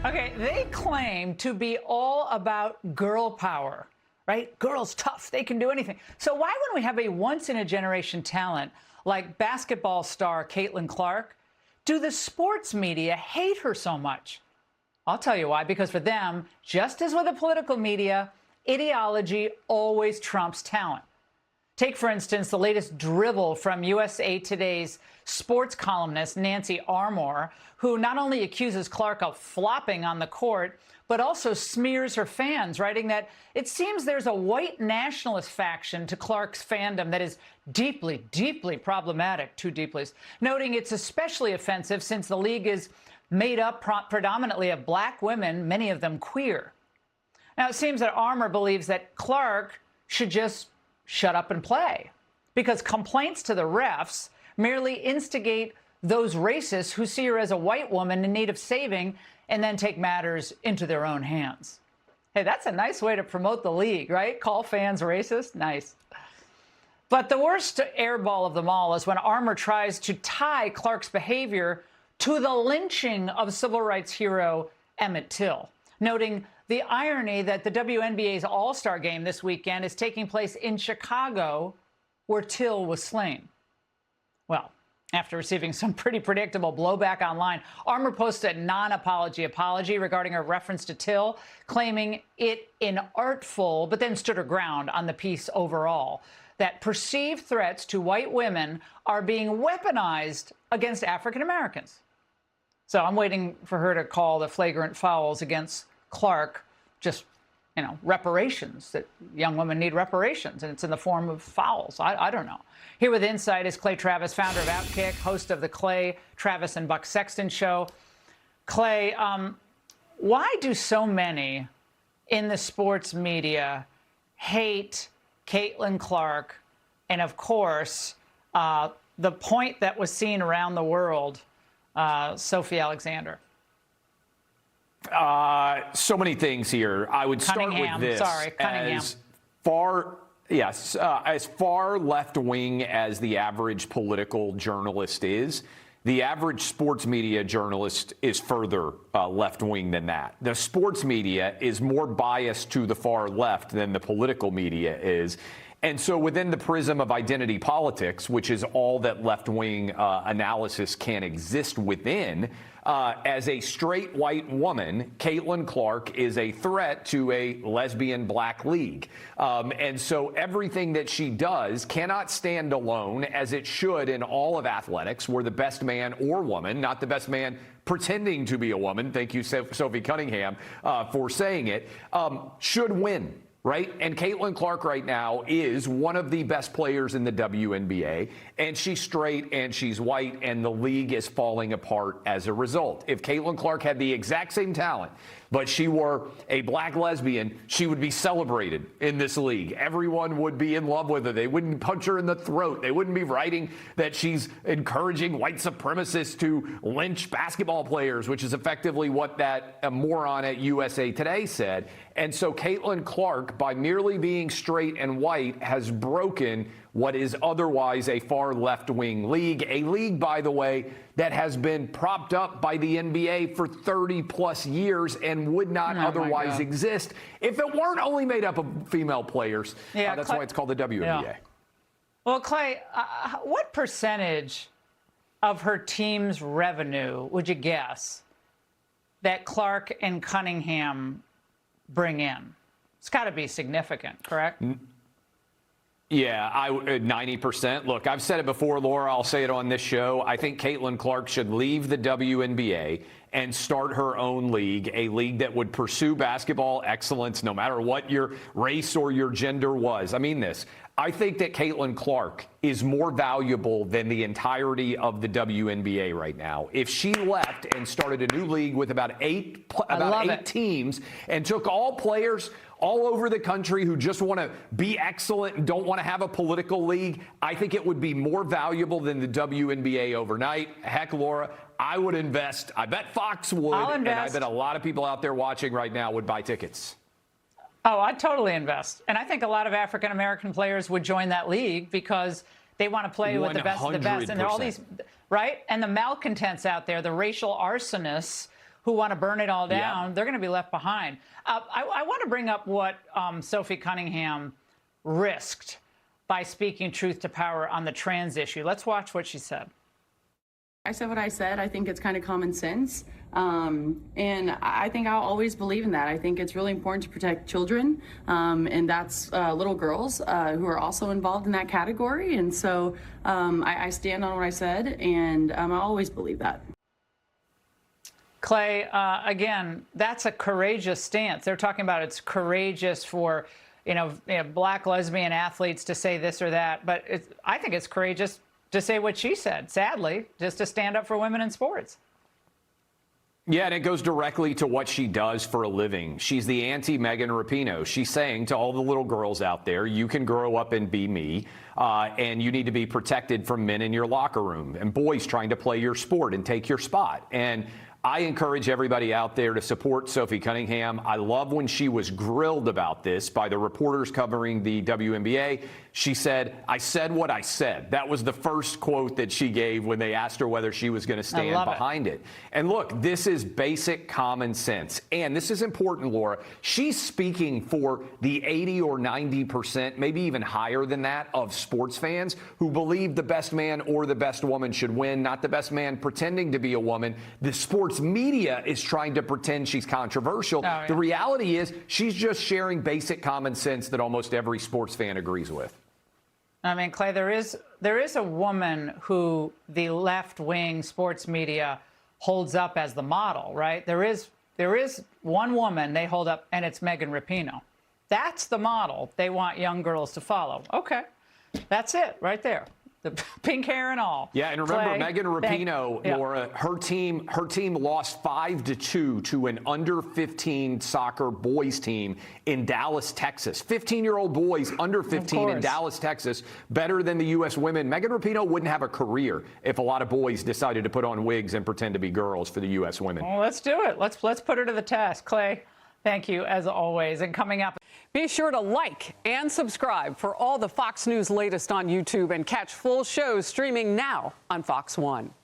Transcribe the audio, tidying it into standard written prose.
Okay, they claim to be all about girl power, right? Girls tough, they can do anything. So why wouldn't we have a once-in-a-generation talent like basketball star Caitlin Clark? Do the sports media hate her so much? I'll tell you why, because for them, just as with the political media, ideology always trumps talent. Take, for instance, the latest drivel from USA Today's sports columnist Nancy Armour, who not only accuses Clark of flopping on the court, but also smears her fans, writing that it seems there's a white nationalist faction to Clark's fandom that is deeply, deeply problematic, two deeplys, noting it's especially offensive since the league is made up predominantly of black women, many of them queer. Now, it seems that Armour believes that Clark should just shut up and play, because complaints to the refs merely instigate those racists who see her as a white woman in need of saving and then take matters into their own hands. Hey, that's a nice way to promote the league, right? Call fans racist? Nice. But the worst airball of them all is when Armour tries to tie Clark's behavior to the lynching of civil rights hero Emmett Till, noting the irony that the WNBA's All-Star game this weekend is taking place in Chicago, where Till was slain. Well, after receiving some pretty predictable blowback online, Armour posted a non-apology apology regarding her reference to Till, claiming it inartful, but then stood her ground on the piece overall, that perceived threats to white women are being weaponized against African Americans. So I'm waiting for her to call the flagrant fouls against Clark just, reparations, that young women need reparations, and it's in the form of fouls. I don't know. Here with insight is Clay Travis, founder of Outkick, host of the Clay, Travis, and Buck Sexton show. Clay, why do so many in the sports media hate Caitlin Clark and, of course, the point that was seen around the world, Sophie Alexander? So many things here. I would start with this. Cunningham. As far left-wing as the average political journalist is, the average sports media journalist is further left-wing than that. The sports media is more biased to the far left than the political media is. And so within the prism of identity politics, which is all that left-wing analysis can exist within, as a straight white woman, Caitlin Clark is a threat to a lesbian black league. And so everything that she does cannot stand alone, as it should in all of athletics, where the best man or woman, not the best man pretending to be a woman, thank you, Sophie Cunningham, for saying it, should win. Right? And Caitlin Clark right now is one of the best players in the WNBA, and she's straight and she's white, and the league is falling apart as a result. If Caitlin Clark had the exact same talent, but she were a black lesbian, she would be celebrated in this league. Everyone would be in love with her. They wouldn't punch her in the throat. They wouldn't be writing that she's encouraging white supremacists to lynch basketball players, which is effectively what that moron at USA Today said. And so Caitlin Clark, by merely being straight and white, has broken what is otherwise a far left-wing league. A league, by the way, that has been propped up by the NBA for 30-plus years and would not otherwise exist if it weren't only made up of female players. Yeah, that's why it's called the WNBA. Yeah. Well, Clay, what percentage of her team's revenue would you guess that Clark and Cunningham bring in? It's got to be significant, correct? Yeah, 90%. Look, I've said it before, Laura. I'll say it on this show. I think Caitlin Clark should leave the WNBA and start her own league, a league that would pursue basketball excellence no matter what your race or your gender was. I mean this. I think that Caitlin Clark is more valuable than the entirety of the WNBA right now. If she left and started a new league with about eight teams and took all players all over the country who just want to be excellent and don't want to have a political league, I think it would be more valuable than the WNBA overnight. Heck, Laura, I would invest. I bet Fox would. And I bet a lot of people out there watching right now would buy tickets. Oh, I'd totally invest. And I think a lot of African-American players would join that league because they want to play with the best of the best. And there are all these, right? And the malcontents out there, the racial arsonists who want to burn it all down, Yeah. they're going to be left behind. I want to bring up what Sophie Cunningham risked by speaking truth to power on the trans issue. Let's watch what she said. I said what I said. I think it's kind of common sense. And I think I'll always believe in that. I think it's really important to protect children, and that's little girls who are also involved in that category. And so I stand on what I said, and I always believe that. Clay, again, that's a courageous stance. They're talking about it's courageous for, black lesbian athletes to say this or that. But I think it's courageous to say what she said, sadly, just to stand up for women in sports. Yeah, and it goes directly to what she does for a living. She's the anti-Megan Rapinoe. She's saying to all the little girls out there, you can grow up and be me, and you need to be protected from men in your locker room and boys trying to play your sport and take your spot. And I encourage everybody out there to support Sophie Cunningham. I love when she was grilled about this by the reporters covering the WNBA. She said, I said what I said. That was the first quote that she gave when they asked her whether she was going to stand behind it. And look, this is basic common sense. And this is important, Laura. She's speaking for the 80 or 90%, maybe even higher than that, of sports fans who believe the best man or the best woman should win, not the best man pretending to be a woman. The sports media is trying to pretend she's controversial. Oh, yeah. The reality is she's just sharing basic common sense that almost every sports fan agrees with. I mean, Clay, there is a woman who the left-wing sports media holds up as the model, right? There is one woman they hold up, and it's Megan Rapinoe. That's the model they want young girls to follow. Okay, that's it right there. The pink hair and all. Yeah, and remember, Clay, Megan Rapinoe, Laura, her team lost 5-2 to an under-15 soccer boys team in Dallas, Texas. 15-year-old boys under 15 in Dallas, Texas, better than the U.S. women. Megan Rapinoe wouldn't have a career if a lot of boys decided to put on wigs and pretend to be girls for the U.S. women. Well, let's do it. Let's put her to the test. Clay, thank you as always. And coming up. Be sure to like and subscribe for all the Fox News latest on YouTube and catch full shows streaming now on Fox One.